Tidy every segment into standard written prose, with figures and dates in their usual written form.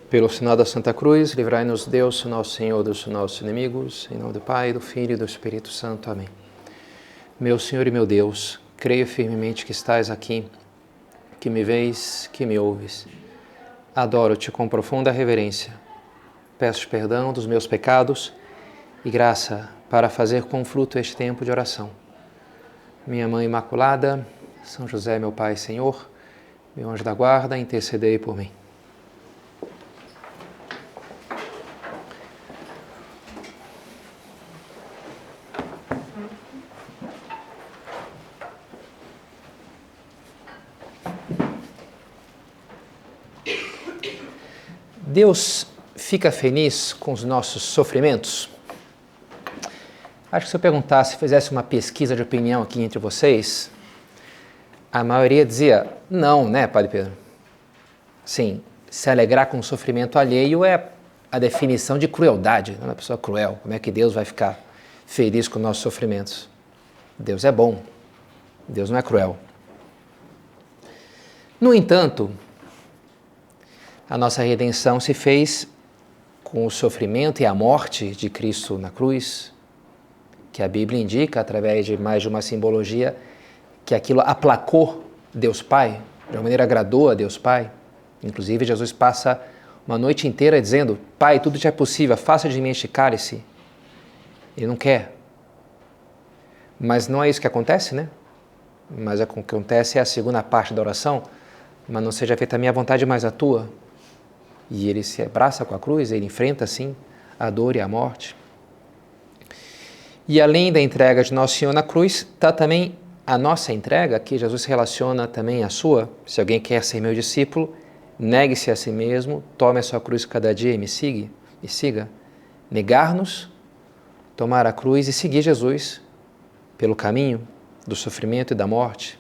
Pelo sinal da Santa Cruz, livrai-nos Deus, nosso Senhor, dos nossos inimigos, em nome do Pai, do Filho e do Espírito Santo. Amém. Meu Senhor e meu Deus, creio firmemente que estás aqui, que me vês, que me ouves. Adoro-te com profunda reverência. Peço perdão dos meus pecados e graça para fazer com fruto este tempo de oração. Minha Mãe Imaculada, São José, meu Pai e Senhor, meu anjo da guarda, intercedei por mim. Deus fica feliz com os nossos sofrimentos? Acho que se eu perguntasse, fizesse uma pesquisa de opinião aqui entre vocês, a maioria dizia, não, né, Padre Pedro? Sim, se alegrar com o sofrimento alheio é a definição de crueldade, não é uma pessoa cruel. Como é que Deus vai ficar feliz com os nossos sofrimentos? Deus é bom, Deus não é cruel. No entanto, a nossa redenção se fez com o sofrimento e a morte de Cristo na cruz, que a Bíblia indica, através de mais de uma simbologia, que aquilo aplacou Deus Pai, de uma maneira agradou a Deus Pai. Inclusive, Jesus passa uma noite inteira dizendo, Pai, tudo te é possível, faça de mim este cálice. Ele não quer. Mas não é isso que acontece, né? Mas o que acontece é a segunda parte da oração, mas não seja feita a minha vontade, mas a tua. E ele se abraça com a cruz, ele enfrenta, sim, a dor e a morte. E além da entrega de Nosso Senhor na cruz, está também a nossa entrega, que Jesus relaciona também à sua. Se alguém quer ser meu discípulo, negue-se a si mesmo, tome a sua cruz cada dia e me siga. Negar-nos, tomar a cruz e seguir Jesus pelo caminho do sofrimento e da morte.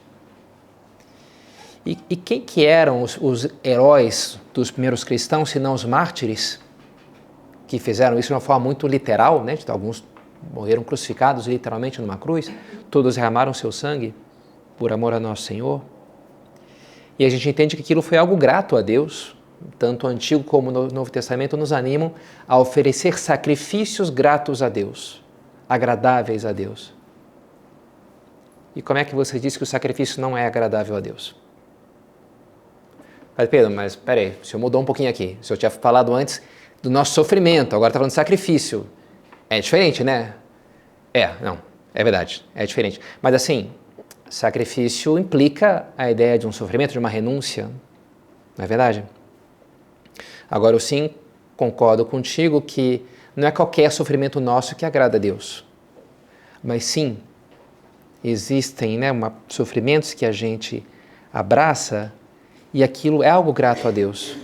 E quem que eram os heróis dos primeiros cristãos, se não os mártires, que fizeram isso de uma forma muito literal, né? Alguns morreram crucificados literalmente numa cruz, todos derramaram seu sangue por amor a nosso Senhor. E a gente entende que aquilo foi algo grato a Deus, tanto o Antigo como o Novo Testamento nos animam a oferecer sacrifícios gratos a Deus, agradáveis a Deus. E como é que você diz que o sacrifício não é agradável a Deus? Padre Pedro, mas peraí, o senhor mudou um pouquinho aqui. O senhor tinha falado antes do nosso sofrimento, agora está falando de sacrifício. É diferente, né? É verdade, é diferente. Mas assim, sacrifício implica a ideia de um sofrimento, de uma renúncia, não é verdade? Agora, eu sim concordo contigo que não é qualquer sofrimento nosso que agrada a Deus. Mas sim, existem sofrimentos que a gente abraça e aquilo é algo grato a Deus.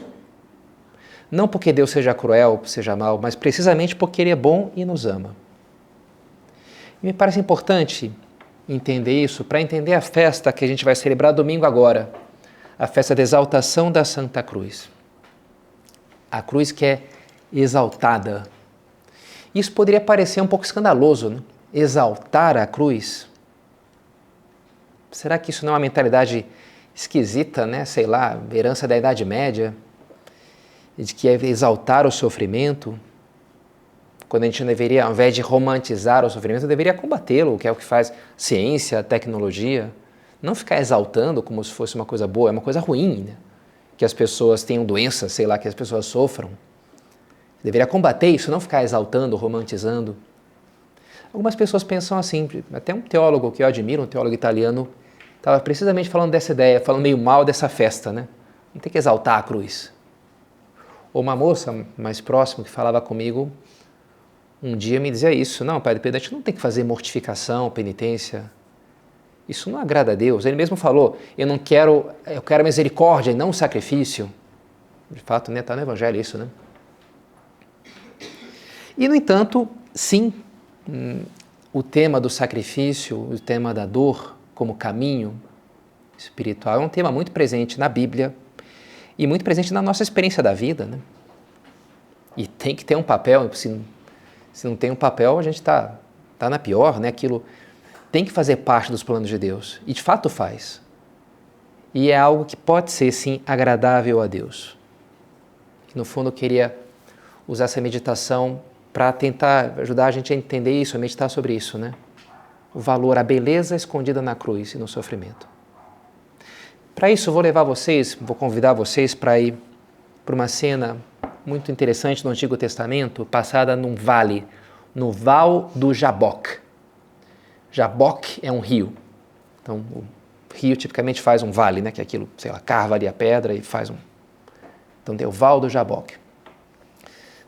Não porque Deus seja cruel, seja mau, mas precisamente porque Ele é bom e nos ama. E me parece importante entender isso para entender a festa que a gente vai celebrar domingo agora, a festa da exaltação da Santa Cruz. A cruz que é exaltada. Isso poderia parecer um pouco escandaloso, né? Exaltar a cruz. Será que isso não é uma mentalidade esquisita, né? Sei lá, herança da Idade Média, de que é exaltar o sofrimento, quando a gente deveria, ao invés de romantizar o sofrimento, deveria combatê-lo, que é o que faz ciência, tecnologia, não ficar exaltando como se fosse uma coisa boa, é uma coisa ruim, né? Que as pessoas tenham doenças, sei lá, que as pessoas sofram. Deveria combater isso, não ficar exaltando, romantizando. Algumas pessoas pensam assim, até um teólogo que eu admiro, um teólogo italiano, estava precisamente falando dessa ideia, falando meio mal dessa festa, né? Não tem que exaltar a cruz. Ou uma moça mais próxima que falava comigo, um dia me dizia isso, não, Padre Pedro, a gente não tem que fazer mortificação, penitência, isso não agrada a Deus. Ele mesmo falou, eu quero misericórdia e não sacrifício. De fato, né, está no Evangelho isso, né? E, no entanto, sim, o tema do sacrifício, o tema da dor como caminho espiritual é um tema muito presente na Bíblia e muito presente na nossa experiência da vida, né? E tem que ter um papel, se não tem um papel, a gente está na pior, né? Aquilo tem que fazer parte dos planos de Deus, e de fato faz. E é algo que pode ser, sim, agradável a Deus. No fundo, eu queria usar essa meditação para tentar ajudar a gente a entender isso, a meditar sobre isso, né? O valor, a beleza escondida na cruz e no sofrimento. Para isso, eu vou convidar vocês para ir para uma cena muito interessante no Antigo Testamento, passada num vale, no Val do Jaboque. Jaboque é um rio. Então, o rio tipicamente faz um vale, né? Que é aquilo, sei lá, carva ali a pedra e faz um... Então, tem o Val do Jaboque.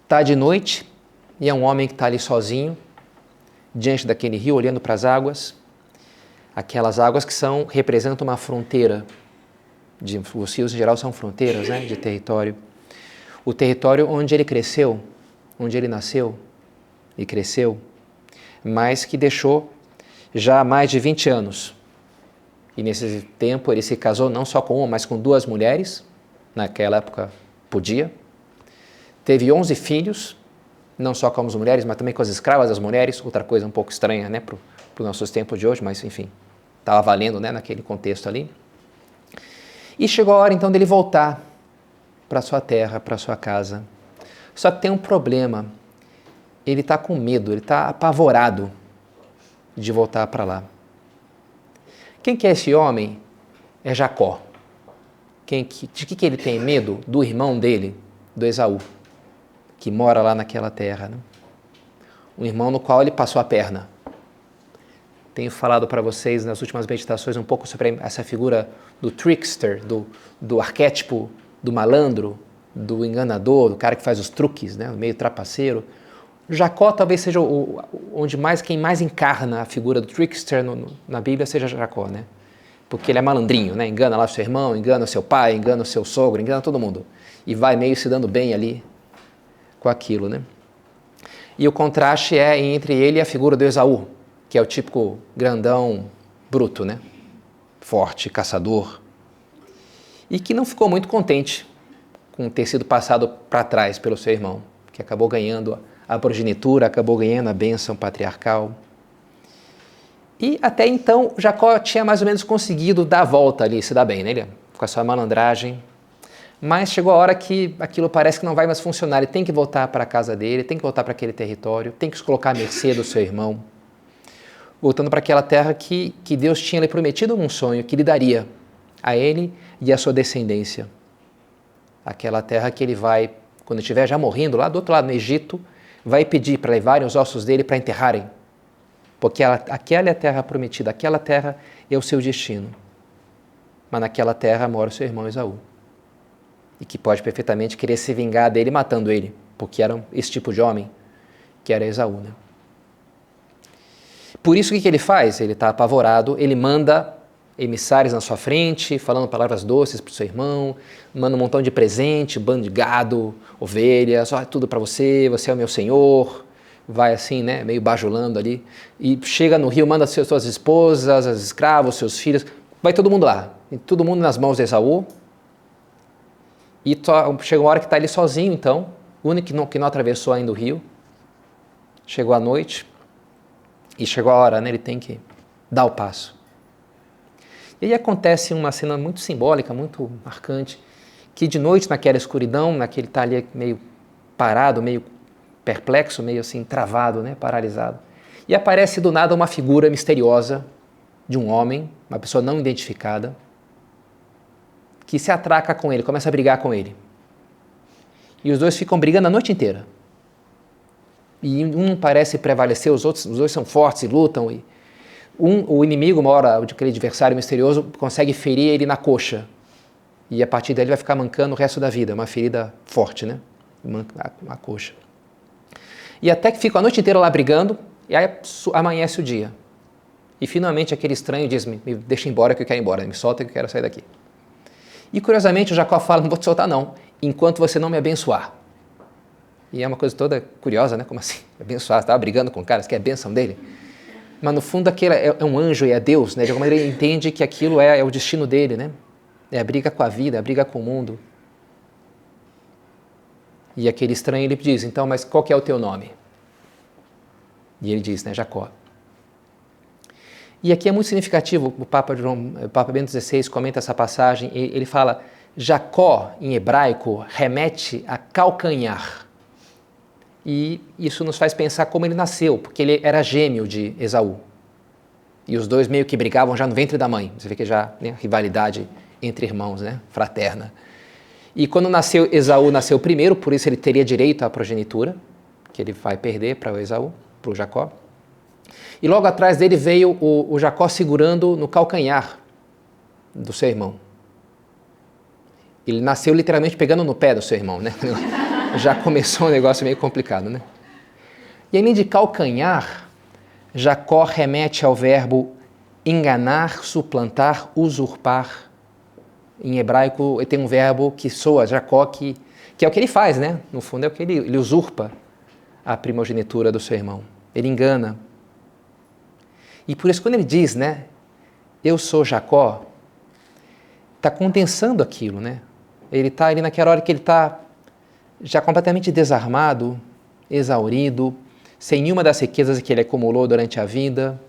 Está de noite e é um homem que está ali sozinho, diante daquele rio, olhando para as águas. Aquelas águas que representam uma fronteira. Os rios, em geral, são fronteiras, né? De território. O território onde ele cresceu, onde ele nasceu e cresceu, mas que deixou já há mais de 20 anos. E nesse tempo ele se casou não só com uma, mas com 2 mulheres, naquela época podia. Teve 11 filhos, não só com as mulheres, mas também com as escravas das mulheres, outra coisa um pouco estranha, né, para os nossos tempos de hoje, mas enfim, estava valendo, né, naquele contexto ali. E chegou a hora então dele voltar para sua terra, para sua casa. Só que tem um problema. Ele está com medo, ele está apavorado de voltar para lá. Quem que é esse homem? É Jacó. De que ele tem medo? Do irmão dele, do Esaú, que mora lá naquela terra. Né? Um irmão no qual ele passou a perna. Tenho falado para vocês nas últimas meditações um pouco sobre essa figura do trickster, do arquétipo do malandro, do enganador, do cara que faz os truques, né, meio trapaceiro. Jacó talvez seja quem mais encarna a figura do trickster na Bíblia seja Jacó, né? Porque ele é malandrinho, né? Engana lá seu irmão, engana seu pai, engana seu sogro, engana todo mundo. E vai meio se dando bem ali com aquilo, né? E o contraste é entre ele e a figura do Esaú, que é o típico grandão bruto, né? Forte, caçador. E que não ficou muito contente com ter sido passado para trás pelo seu irmão, que acabou ganhando a progenitura, acabou ganhando a bênção patriarcal. E até então, Jacó tinha mais ou menos conseguido dar a volta ali, se dar bem, né? Com a sua malandragem. Mas chegou a hora que aquilo parece que não vai mais funcionar. Ele tem que voltar para a casa dele, tem que voltar para aquele território, tem que se colocar à mercê do seu irmão. Voltando para aquela terra que Deus tinha lhe prometido num sonho, que lhe daria a ele e a sua descendência. Aquela terra que ele vai, quando estiver já morrendo, lá do outro lado, no Egito, vai pedir para levarem os ossos dele para enterrarem. Porque aquela é a terra prometida, aquela terra é o seu destino. Mas naquela terra mora o seu irmão Esaú. E que pode perfeitamente querer se vingar dele matando ele, porque era esse tipo de homem que era Esaú, né? Por isso, o que ele faz? Ele está apavorado, ele manda emissários na sua frente, falando palavras doces para o seu irmão, manda um montão de presente, bando de gado, ovelhas, tudo para você, você é o meu senhor, vai assim, né, meio bajulando ali, e chega no rio, manda suas esposas, as escravos, seus filhos, vai todo mundo lá, e todo mundo nas mãos de Esaú, e chega uma hora que está ele sozinho, então, o único que não atravessou ainda o rio, chegou a noite, e chegou a hora, né, ele tem que dar o passo. E aí acontece uma cena muito simbólica, muito marcante, que de noite, naquela escuridão, naquele tá ali meio parado, meio perplexo, meio assim travado, né, paralisado. E aparece do nada uma figura misteriosa de um homem, uma pessoa não identificada, que se atraca com ele, começa a brigar com ele. E os dois ficam brigando a noite inteira. E um parece prevalecer, os dois são fortes e lutam, e o inimigo, uma hora, aquele adversário misterioso, consegue ferir ele na coxa. E a partir daí ele vai ficar mancando o resto da vida. Uma ferida forte, né? Uma coxa. E até que fica a noite inteira lá brigando, e aí amanhece o dia. E finalmente aquele estranho diz, me deixa embora que eu quero ir embora, me solta que eu quero sair daqui. E curiosamente o Jacó fala, não vou te soltar não, enquanto você não me abençoar. E é uma coisa toda curiosa, né? Como assim? Abençoar, você estava brigando com o cara, você quer a bênção dele? Mas no fundo aquele é um anjo e é Deus, né? De alguma maneira ele entende que aquilo é o destino dele, né? É a briga com a vida, é a briga com o mundo. E aquele estranho ele diz, então, mas qual que é o teu nome? E ele diz, né, Jacó. E aqui é muito significativo, o Papa Bento XVI comenta essa passagem, ele fala, Jacó, em hebraico, remete a calcanhar. E isso nos faz pensar como ele nasceu, porque ele era gêmeo de Esaú. E os dois meio que brigavam já no ventre da mãe. Você vê que já, né, rivalidade entre irmãos, né, fraterna. E quando nasceu Esaú, nasceu primeiro, por isso ele teria direito à progenitura, que ele vai perder para o Esaú, para o Jacó. E logo atrás dele veio o Jacó segurando no calcanhar do seu irmão. Ele nasceu literalmente pegando no pé do seu irmão, né? Já começou um negócio meio complicado, né? E além de calcanhar, Jacó remete ao verbo enganar, suplantar, usurpar. Em hebraico, tem um verbo que soa, Jacó, que é o que ele faz, né? No fundo, é o que ele usurpa a primogenitura do seu irmão. Ele engana. E por isso, quando ele diz, né? Eu sou Jacó, está condensando aquilo, né? Ele está ali naquela hora que ele está já completamente desarmado, exaurido, sem nenhuma das riquezas que ele acumulou durante a vida,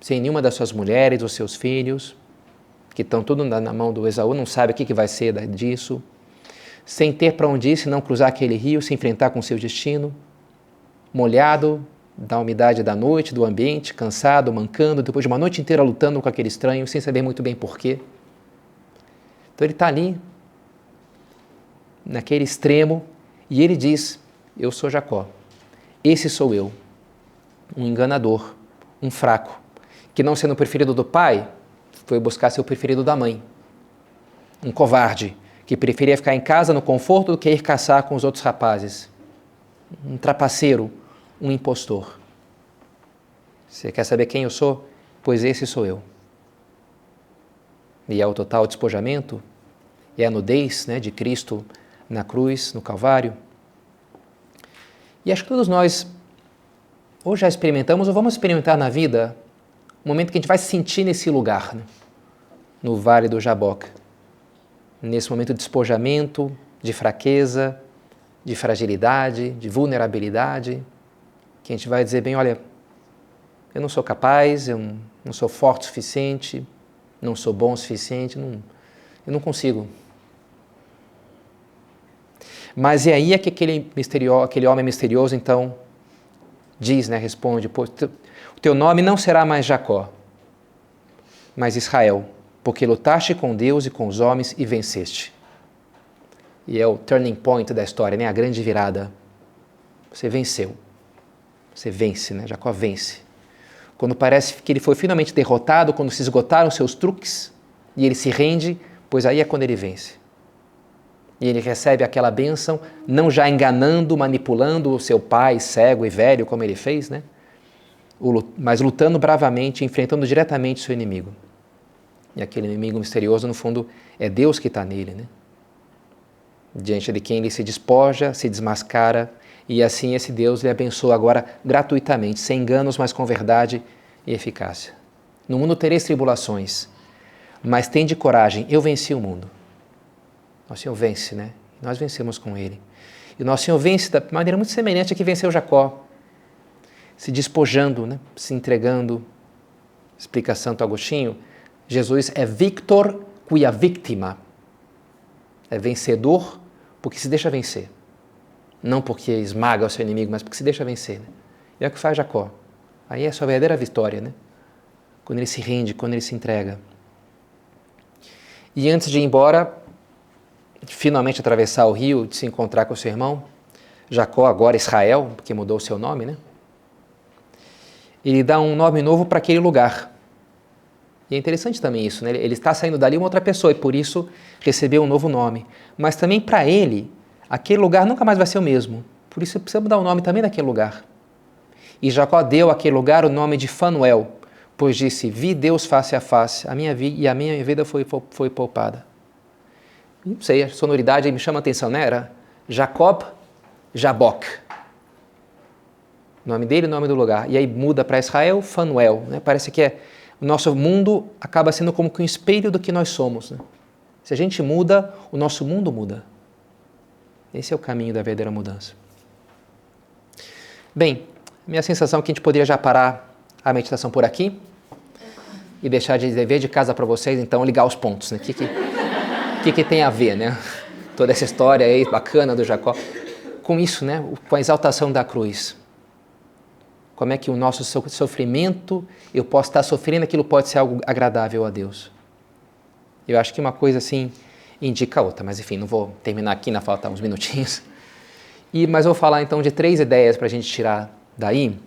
sem nenhuma das suas mulheres, os seus filhos, que estão tudo na mão do Esaú, não sabe o que vai ser disso, sem ter para onde ir, se não cruzar aquele rio, se enfrentar com o seu destino, molhado da umidade da noite, do ambiente, cansado, mancando, depois de uma noite inteira lutando com aquele estranho, sem saber muito bem porquê. Então ele está ali, naquele extremo, e ele diz, eu sou Jacó, esse sou eu, um enganador, um fraco, que não sendo o preferido do pai, foi buscar ser o preferido da mãe, um covarde, que preferia ficar em casa no conforto do que ir caçar com os outros rapazes, um trapaceiro, um impostor. Você quer saber quem eu sou? Pois esse sou eu. E é o total despojamento, é a nudez, né, de Cristo na cruz, no Calvário. E acho que todos nós ou já experimentamos ou vamos experimentar na vida o momento que a gente vai se sentir nesse lugar, né, no Vale do Jaboque, nesse momento de despojamento, de fraqueza, de fragilidade, de vulnerabilidade, que a gente vai dizer bem, olha, eu não sou capaz, eu não sou forte o suficiente, não sou bom o suficiente, eu não consigo. Mas é aí que aquele homem misterioso, então, diz, né, responde, o teu nome não será mais Jacó, mas Israel, porque lutaste com Deus e com os homens e venceste. E é o turning point da história, né, a grande virada. Você venceu. Você vence, né? Jacó vence. Quando parece que ele foi finalmente derrotado, quando se esgotaram seus truques, e ele se rende, pois aí é quando ele vence. E ele recebe aquela bênção, não já enganando, manipulando o seu pai cego e velho, como ele fez, né? Mas lutando bravamente, enfrentando diretamente o seu inimigo. E aquele inimigo misterioso, no fundo, é Deus que está nele, né? Diante de quem ele se despoja, se desmascara, e assim esse Deus lhe abençoa agora gratuitamente, sem enganos, mas com verdade e eficácia. No mundo tereis tribulações, mas tende coragem, eu venci o mundo. Nosso Senhor vence, né? Nós vencemos com Ele. E o nosso Senhor vence da maneira muito semelhante a que venceu Jacó, se despojando, né? Se entregando. Explica Santo Agostinho, Jesus é victor quia victima. É vencedor porque se deixa vencer. Não porque esmaga o seu inimigo, mas porque se deixa vencer. Né? E é o que faz Jacó. Aí é a sua verdadeira vitória, né? Quando ele se rende, quando ele se entrega. E antes de ir embora, finalmente atravessar o rio, de se encontrar com o seu irmão, Jacó, agora Israel, porque mudou o seu nome, né? Ele dá um nome novo para aquele lugar. E é interessante também isso, né? Ele está saindo dali uma outra pessoa e por isso recebeu um novo nome. Mas também para ele, aquele lugar nunca mais vai ser o mesmo. Por isso precisa mudar o nome também daquele lugar. E Jacó deu àquele lugar o nome de Fanuel, pois disse, vi Deus face a face, a minha vida foi poupada. Não sei, a sonoridade aí me chama a atenção, né? Era Jacob, Jaboque. O nome dele e o nome do lugar. E aí muda para Israel, Fanuel. Né? Parece que o nosso mundo acaba sendo como que um espelho do que nós somos. Né? Se a gente muda, o nosso mundo muda. Esse é o caminho da verdadeira mudança. Bem, minha sensação é que a gente poderia já parar a meditação por aqui e deixar de dever de casa para vocês, então ligar os pontos. Né? O que tem a ver, né? Toda essa história aí bacana do Jacó. Com isso, né? Com a exaltação da cruz. Como é que o nosso sofrimento, eu posso estar sofrendo, aquilo pode ser algo agradável a Deus. Eu acho que uma coisa assim indica a outra, mas enfim, não vou terminar aqui, ainda faltam uns minutinhos. Mas eu vou falar então de 3 ideias para a gente tirar daí,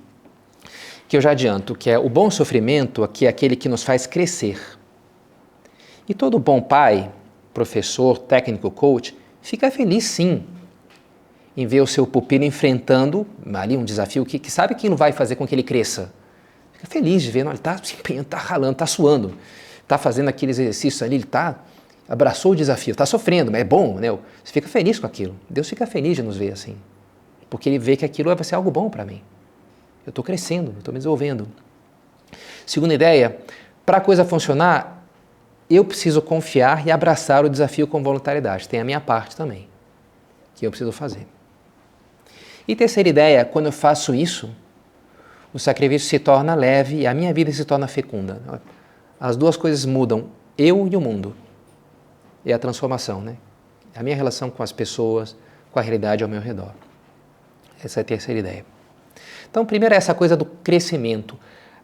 que eu já adianto, que é o bom sofrimento, que é aquele que nos faz crescer. E todo bom pai, professor, técnico, coach, fica feliz sim em ver o seu pupilo enfrentando ali um desafio que sabe que não vai fazer com que ele cresça. Fica feliz de ver, não, ele está se empenhando, está ralando, está suando, está fazendo aqueles exercícios ali, ele abraçou o desafio, está sofrendo, mas é bom, né? Você fica feliz com aquilo. Deus fica feliz de nos ver assim, porque Ele vê que aquilo vai ser algo bom para mim. Eu estou crescendo, eu estou me desenvolvendo. Segunda ideia, para a coisa funcionar, eu preciso confiar e abraçar o desafio com voluntariedade. Tem a minha parte também, que eu preciso fazer. E terceira ideia, quando eu faço isso, o sacrifício se torna leve e a minha vida se torna fecunda. As duas coisas mudam, eu e o mundo. E a transformação, né? A minha relação com as pessoas, com a realidade ao meu redor. Essa é a terceira ideia. Então, primeiro é essa coisa do crescimento.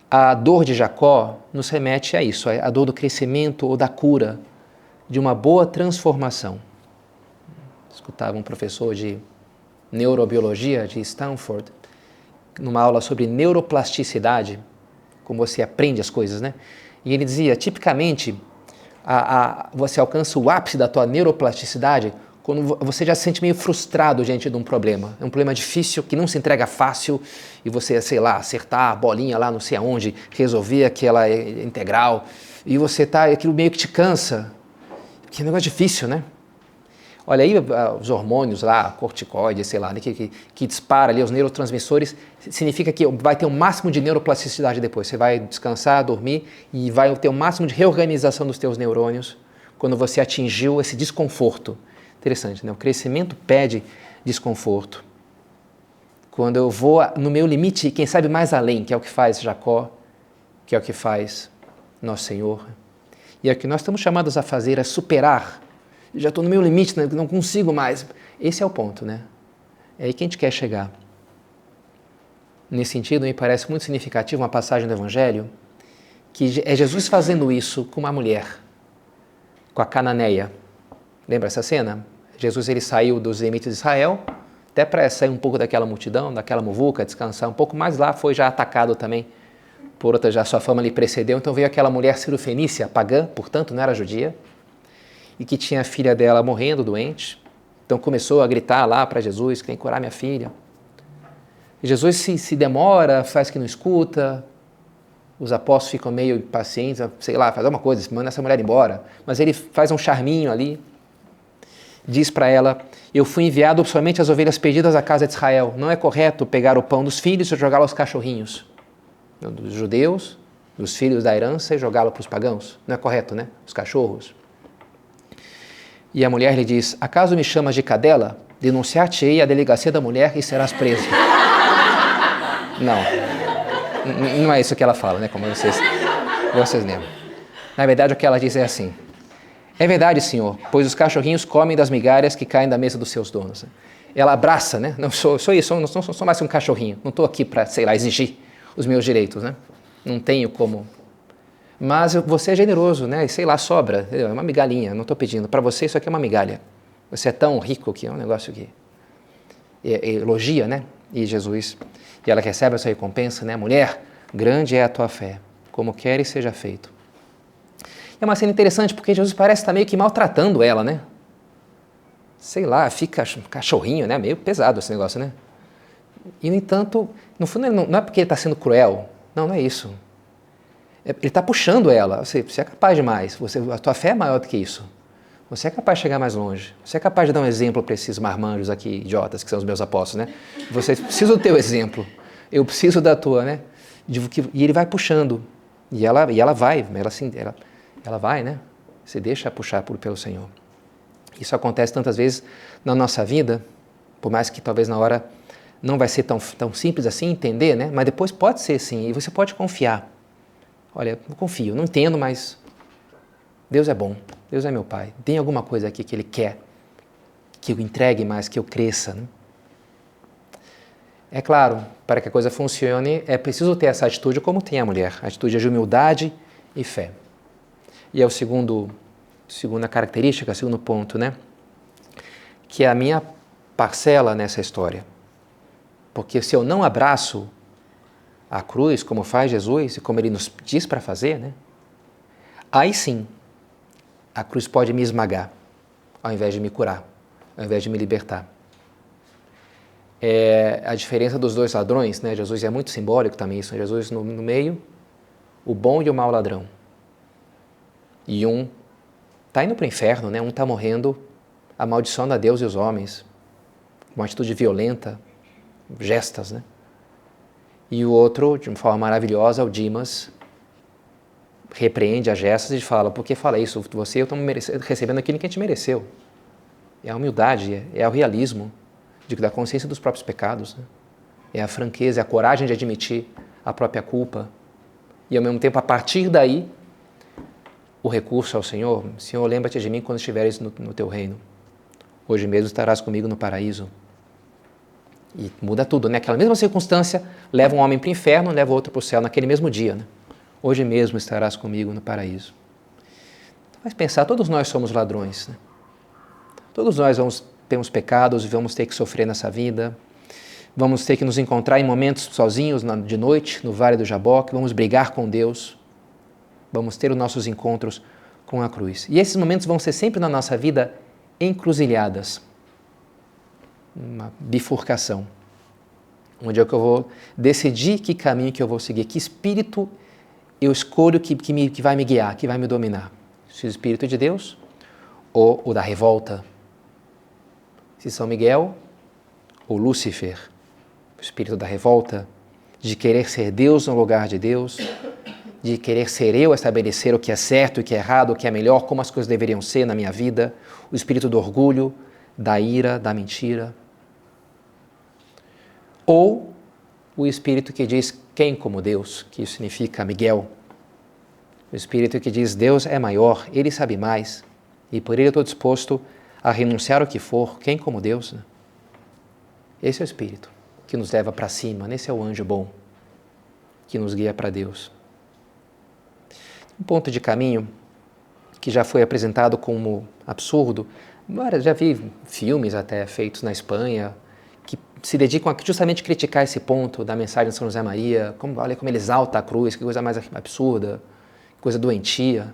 A dor de Jacó nos remete a isso, a dor do crescimento ou da cura, de uma boa transformação. Escutava um professor de neurobiologia de Stanford, numa aula sobre neuroplasticidade, como você aprende as coisas, né? E ele dizia, tipicamente, você alcança o ápice da tua neuroplasticidade quando você já se sente meio frustrado diante de um problema. É um problema difícil, que não se entrega fácil, e você, sei lá, acertar a bolinha lá não sei aonde, resolver aquela integral, e você aquilo meio que te cansa, que é um negócio difícil, né? Olha aí os hormônios lá, corticoide, sei lá, né, que dispara ali os neurotransmissores, significa que vai ter um máximo de neuroplasticidade depois. Você vai descansar, dormir e vai ter um máximo de reorganização dos teus neurônios quando você atingiu esse desconforto. Interessante, né? O crescimento pede desconforto. Quando eu vou no meu limite, quem sabe mais além, que é o que faz Jacó, que é o que faz Nosso Senhor, e é o que nós estamos chamados a fazer, a superar. Já estou no meu limite, né? Não consigo mais. Esse é o ponto, né? É aí que a gente quer chegar. Nesse sentido, me parece muito significativo uma passagem do Evangelho, que é Jesus fazendo isso com uma mulher, com a cananeia. Lembra essa cena? Jesus ele saiu dos limites de Israel, até para sair um pouco daquela multidão, daquela muvuca, descansar um pouco, mas lá foi já atacado também por outra, já sua fama lhe precedeu, então veio aquela mulher cirofenícia, pagã, portanto não era judia, e que tinha a filha dela morrendo, doente. Então começou a gritar lá para Jesus que tem que curar minha filha. E Jesus se demora, faz que não escuta, os apóstolos ficam meio impacientes, sei lá, faz alguma coisa, manda essa mulher embora. Mas ele faz um charminho ali, diz para ela, eu fui enviado somente às ovelhas perdidas da casa de Israel. Não é correto pegar o pão dos filhos e jogá-lo aos cachorrinhos. Dos judeus, dos filhos da herança e jogá-lo para os pagãos. Não é correto, né? Os cachorros. E a mulher lhe diz, acaso me chamas de cadela? Denunciar-te-ei à delegacia da mulher e serás preso. Não é isso que ela fala, né? Como vocês lembram. Na verdade, o que ela diz é assim, é verdade, Senhor, pois os cachorrinhos comem das migalhas que caem da mesa dos seus donos. Ela abraça, né? Não sou isso, não sou mais um cachorrinho. Não estou aqui para, sei lá, exigir os meus direitos, né? Não tenho como... Mas você é generoso, né? E sei lá, sobra. É uma migalhinha, não estou pedindo. Para você isso aqui é uma migalha. Você é tão rico que é um negócio que elogia, né? E Jesus, e ela recebe essa recompensa, né? Mulher, grande é a tua fé, como queres seja feito. É uma cena interessante porque Jesus parece estar meio que maltratando ela, né? Sei lá, fica cachorrinho, né? Meio pesado esse negócio, né? E no entanto, no fundo não é porque ele está sendo cruel, não é isso. Ele está puxando ela, você é capaz de mais, a tua fé é maior do que isso. Você é capaz de chegar mais longe, você é capaz de dar um exemplo para esses marmanjos aqui, idiotas, que são os meus apóstolos, né? Você precisa do teu exemplo, eu preciso da tua, né? E ele vai puxando, e ela vai, ela vai, né? Se deixa puxar pelo Senhor. Isso acontece tantas vezes na nossa vida, por mais que talvez na hora não vai ser tão simples assim entender, né? Mas depois pode ser sim, e você pode confiar. Olha, eu confio, não entendo, mas Deus é bom. Deus é meu Pai. Tem alguma coisa aqui que Ele quer que eu entregue mais, que eu cresça, né? É claro, para que a coisa funcione, é preciso ter essa atitude como tem a mulher, a atitude de humildade e fé. E é o segunda característica, segundo ponto, né? Que é a minha parcela nessa história. Porque se eu não abraço a cruz, como faz Jesus e como Ele nos diz para fazer, né? Aí sim, a cruz pode me esmagar, ao invés de me curar, ao invés de me libertar. É a diferença dos dois ladrões, né? Jesus é muito simbólico também isso. Jesus no meio, o bom e o mau ladrão. E um está indo para o inferno, né? Um está morrendo, amaldiçoando a Deus e os homens, uma atitude violenta, gestas, né? E o outro, de uma forma maravilhosa, o Dimas, repreende as gestas e fala, por que fala isso? Você e eu estamos recebendo aquilo que a gente mereceu. É a humildade, é o realismo da consciência dos próprios pecados, né? É a franqueza, é a coragem de admitir a própria culpa. E ao mesmo tempo, a partir daí, o recurso ao Senhor. Senhor, lembra-te de mim quando estiveres no teu reino. Hoje mesmo estarás comigo no paraíso. E muda tudo, né? Aquela mesma circunstância leva um homem para o inferno, leva outro para o céu naquele mesmo dia, né? Hoje mesmo estarás comigo no paraíso. Mas pensar, todos nós somos ladrões, né? Todos nós temos pecados e vamos ter que sofrer nessa vida. Vamos ter que nos encontrar em momentos sozinhos, de noite, no Vale do Jaboque. Vamos brigar com Deus. Vamos ter os nossos encontros com a cruz. E esses momentos vão ser sempre na nossa vida encruzilhadas. Uma bifurcação. Onde é que eu vou decidir que caminho que eu vou seguir, que espírito eu escolho que vai me guiar, que vai me dominar. Se o Espírito de Deus ou o da revolta. Se São Miguel ou Lúcifer, o espírito da revolta, de querer ser Deus no lugar de Deus, de querer ser eu a estabelecer o que é certo, o que é errado, o que é melhor, como as coisas deveriam ser na minha vida, o espírito do orgulho, da ira, da mentira. Ou o espírito que diz quem como Deus, que isso significa Miguel. O espírito que diz Deus é maior, Ele sabe mais, e por Ele eu estou disposto a renunciar ao que for, quem como Deus, né? Esse é o espírito que nos leva para cima, esse é o anjo bom, que nos guia para Deus. Um ponto de caminho que já foi apresentado como absurdo, já vi filmes até feitos na Espanha, que se dedicam a justamente criticar esse ponto da mensagem de São José Maria, olha como ele exalta a cruz, que coisa mais absurda, coisa doentia.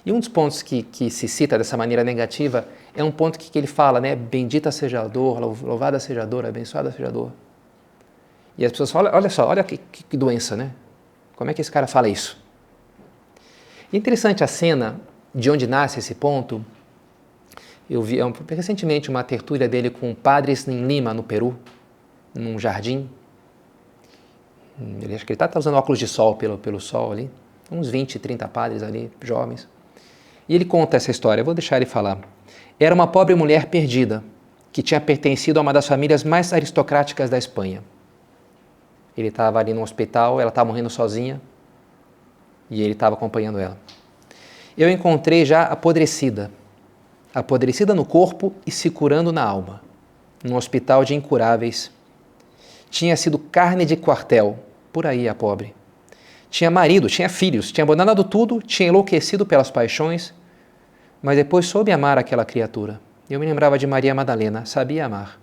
E um dos pontos que se cita dessa maneira negativa é um ponto que ele fala, né? Bendita seja a dor, louvada seja a dor, abençoada seja a dor. E as pessoas falam, olha só, olha que doença, né? Como é que esse cara fala isso? E interessante a cena de onde nasce esse ponto. Eu vi recentemente uma tertúlia dele com padres em Lima, no Peru, num jardim. Acho que ele está usando óculos de sol pelo sol ali. Uns 20, 30 padres ali, jovens. E ele conta essa história, eu vou deixar ele falar. Era uma pobre mulher perdida, que tinha pertencido a uma das famílias mais aristocráticas da Espanha. Ele estava ali no hospital, ela estava morrendo sozinha, e ele estava acompanhando ela. Eu encontrei já apodrecida no corpo e se curando na alma, num hospital de incuráveis. Tinha sido carne de quartel, por aí a pobre. Tinha marido, tinha filhos, tinha abandonado tudo, tinha enlouquecido pelas paixões, mas depois soube amar aquela criatura. Eu me lembrava de Maria Madalena, sabia amar.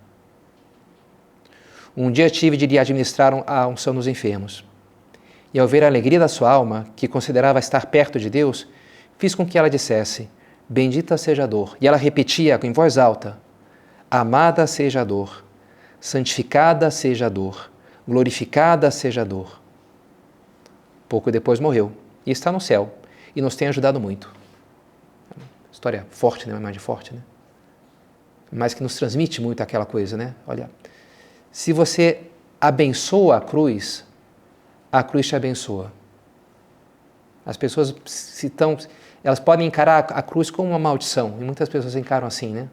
Um dia tive de lhe administrar a unção nos enfermos. E ao ver a alegria da sua alma, que considerava estar perto de Deus, fiz com que ela dissesse, bendita seja a dor. E ela repetia em voz alta, amada seja a dor, santificada seja a dor, glorificada seja a dor. Pouco depois morreu e está no céu e nos tem ajudado muito. História forte, né? Uma imagem forte, né? Mas que nos transmite muito aquela coisa, né? Olha, se você abençoa a cruz te abençoa. As pessoas elas podem encarar a cruz como uma maldição, e muitas pessoas encaram assim, né?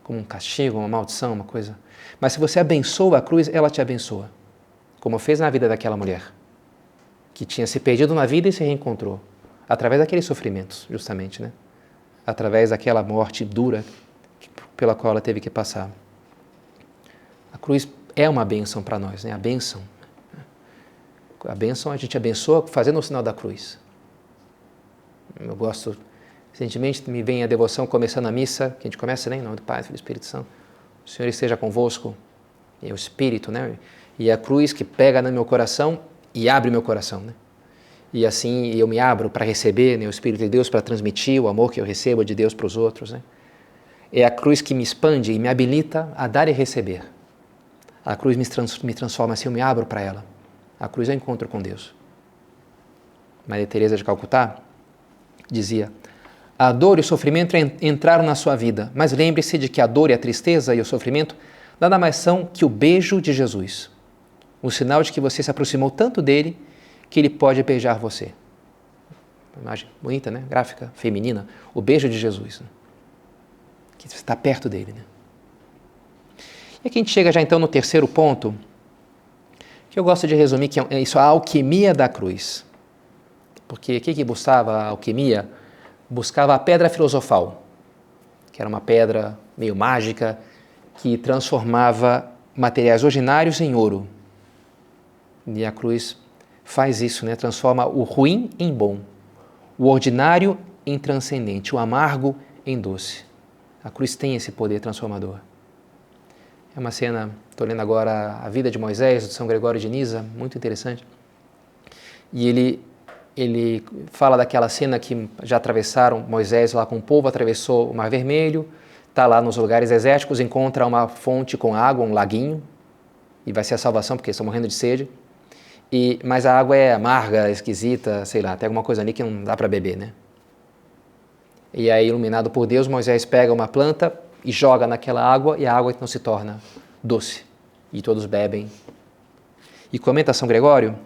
Como um castigo, uma maldição, uma coisa. Mas se você abençoa a cruz, ela te abençoa, como fez na vida daquela mulher, que tinha se perdido na vida e se reencontrou, através daqueles sofrimentos, justamente, né? através daquela morte dura pela qual ela teve que passar. A cruz é uma bênção para nós, né? A bênção a gente abençoa fazendo o sinal da cruz. Eu gosto, recentemente me vem a devoção começando a missa, que a gente começa, né, em nome do Pai, Filho e Espírito Santo. O Senhor esteja convosco, e o Espírito, né? E a cruz que pega no meu coração e abre meu coração, né? E assim eu me abro para receber, né, o Espírito de Deus, para transmitir o amor que eu recebo de Deus para os outros, né? É a cruz que me expande e me habilita a dar e receber. A cruz me transforma assim, eu me abro para ela. A cruz é o encontro com Deus. Maria Teresa de Calcutá dizia: a dor e o sofrimento entraram na sua vida, mas lembre-se de que a dor e a tristeza e o sofrimento nada mais são que o beijo de Jesus. Um sinal de que você se aproximou tanto dele que ele pode beijar você. Uma imagem bonita, né? Gráfica, feminina. O beijo de Jesus. Né? Que você está perto dele. Né? E aqui a gente chega já então no terceiro ponto, que eu gosto de resumir, que é isso, a alquimia da cruz. Porque o que buscava a alquimia? Buscava a pedra filosofal, que era uma pedra meio mágica, que transformava materiais ordinários em ouro. E a cruz faz isso, né? Transforma o ruim em bom, o ordinário em transcendente, o amargo em doce. A cruz tem esse poder transformador. É uma cena, estou lendo agora a vida de Moisés, de São Gregório de Nisa, muito interessante. E ele fala daquela cena que já atravessaram, Moisés lá com o povo, atravessou o Mar Vermelho, está lá nos lugares desérticos, encontra uma fonte com água, um laguinho, e vai ser a salvação porque estão morrendo de sede. Mas a água é amarga, esquisita, sei lá, tem alguma coisa ali que não dá para beber, né? E aí, iluminado por Deus, Moisés pega uma planta e joga naquela água, e a água então se torna doce, e todos bebem. E comenta São Gregório: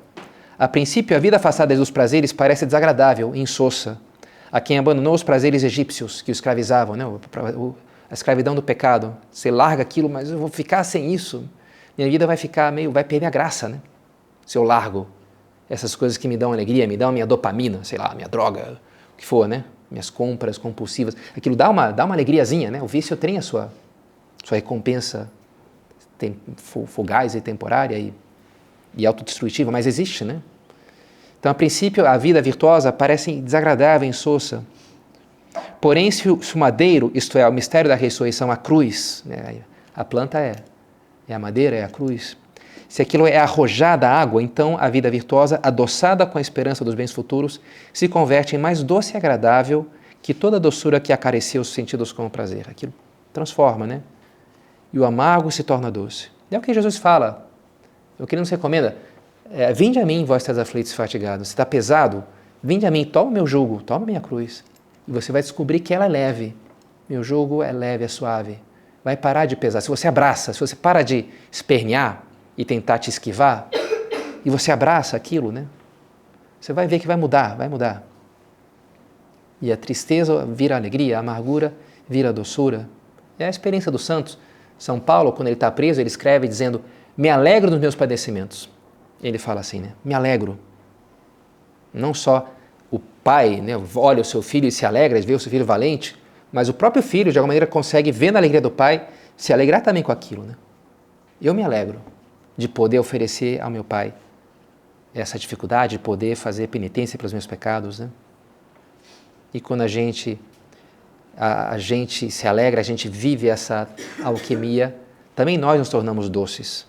a princípio, a vida afastada dos prazeres parece desagradável e insossa a quem abandonou os prazeres egípcios que o escravizavam, né? A escravidão do pecado. Você larga aquilo, mas eu vou ficar sem isso. Minha vida vai ficar vai perder a graça, né? Se eu largo essas coisas que me dão alegria, me dão a minha dopamina, sei lá, minha droga, o que for, né? Minhas compras compulsivas. Aquilo dá uma alegriazinha, né? O vício tem a sua recompensa fugaz e temporária e autodestrutiva, mas existe, né? Então, a princípio, a vida virtuosa parece desagradável, insossa. Porém, se o madeiro, isto é, o mistério da ressurreição, a cruz, né? A planta é a madeira, é a cruz. Se aquilo é arrojada à água, então a vida virtuosa, adoçada com a esperança dos bens futuros, se converte em mais doce e agradável que toda a doçura que acaricia os sentidos com o prazer. Aquilo transforma, né? E o amargo se torna doce. É o que Jesus fala. O que ele nos recomenda: vinde a mim, vós estáis aflitos e fatigados. Se está pesado, vinde a mim, toma o meu jugo, toma a minha cruz. E você vai descobrir que ela é leve. Meu jugo é leve, é suave. Vai parar de pesar. Se você abraça, se você para de espernear e tentar te esquivar, e você abraça aquilo, né? Você vai ver que vai mudar, vai mudar. E a tristeza vira alegria, a amargura vira doçura. É a experiência dos santos. São Paulo, quando ele está preso, ele escreve dizendo: me alegro dos meus padecimentos. Ele fala assim, né? Me alegro. Não só o pai, né, olha o seu filho e se alegra, vê o seu filho valente, mas o próprio filho, de alguma maneira, consegue, vendo a alegria do pai, se alegrar também com aquilo, né? Eu me alegro de poder oferecer ao meu pai essa dificuldade, de poder fazer penitência pelos meus pecados, né? E quando a gente se alegra, a gente vive essa alquimia, também nós nos tornamos doces.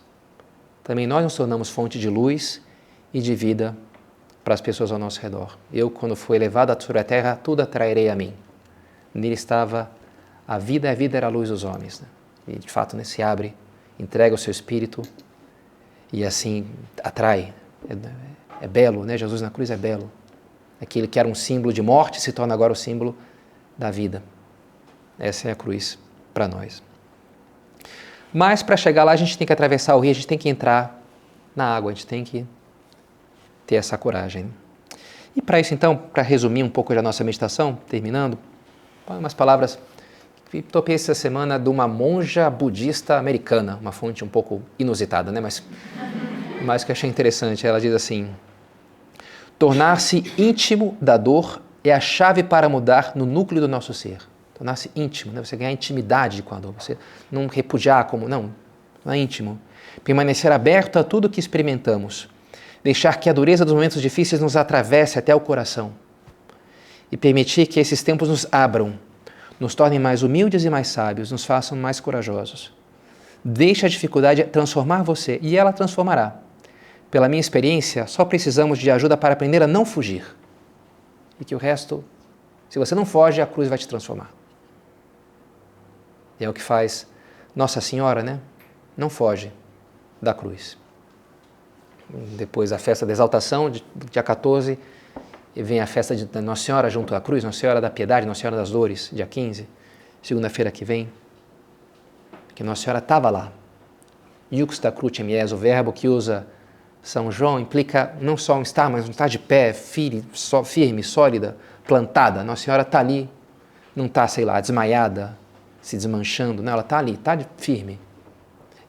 Também nós nos tornamos fonte de luz e de vida para as pessoas ao nosso redor. Eu, quando fui elevado sobre a terra, tudo atrairei a mim. Nele estava a vida era a luz dos homens. Né? E, de fato, né, se abre, entrega o seu espírito e assim atrai. É belo, né? Jesus na cruz é belo. Aquele que era um símbolo de morte se torna agora o símbolo da vida. Essa é a cruz para nós. Mas para chegar lá a gente tem que atravessar o rio, a gente tem que entrar na água, a gente tem que ter essa coragem. E para isso então, para resumir um pouco da nossa meditação, terminando, umas palavras que topei essa semana de uma monja budista americana, uma fonte um pouco inusitada, né? Mas que achei interessante. Ela diz assim: tornar-se íntimo da dor é a chave para mudar no núcleo do nosso ser. Tornar-se íntimo, né? Você ganhar intimidade com a dor, você não repudiar como, não é íntimo. Permanecer aberto a tudo que experimentamos. Deixar que a dureza dos momentos difíceis nos atravesse até o coração. E permitir que esses tempos nos abram, nos tornem mais humildes e mais sábios, nos façam mais corajosos. Deixe a dificuldade transformar você e ela transformará. Pela minha experiência, só precisamos de ajuda para aprender a não fugir. E que o resto, se você não foge, a cruz vai te transformar. E é o que faz Nossa Senhora, né? Não foge da cruz. Depois a festa da exaltação, dia 14, e vem a festa da Nossa Senhora junto à cruz, Nossa Senhora da Piedade, Nossa Senhora das Dores, dia 15, segunda-feira que vem, que Nossa Senhora estava lá. Iuxta crucem ies, o verbo que usa São João, implica não só um estar, mas um estar de pé, firme, sólida, plantada. Nossa Senhora está ali, não está, sei lá, desmaiada, se desmanchando, não, ela está ali, está firme.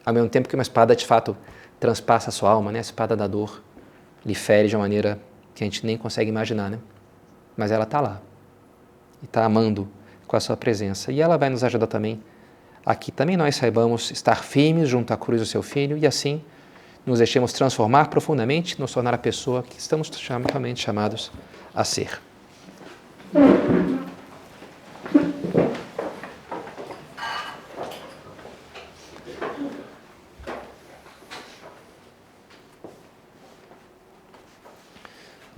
Ao mesmo tempo que uma espada, de fato, transpassa a sua alma, né? A espada da dor lhe fere de uma maneira que a gente nem consegue imaginar, né? Mas ela está lá e está amando com a sua presença. E ela vai nos ajudar também a que também nós saibamos estar firmes junto à cruz do seu Filho e assim nos deixemos transformar profundamente, nos tornar a pessoa que estamos realmente chamados a ser.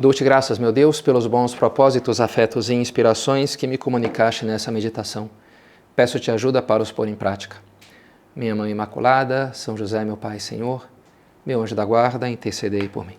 Dou-te graças, meu Deus, pelos bons propósitos, afetos e inspirações que me comunicaste nessa meditação. Peço-te ajuda para os pôr em prática. Minha Mãe Imaculada, São José, meu Pai e Senhor, meu anjo da guarda, intercedei por mim.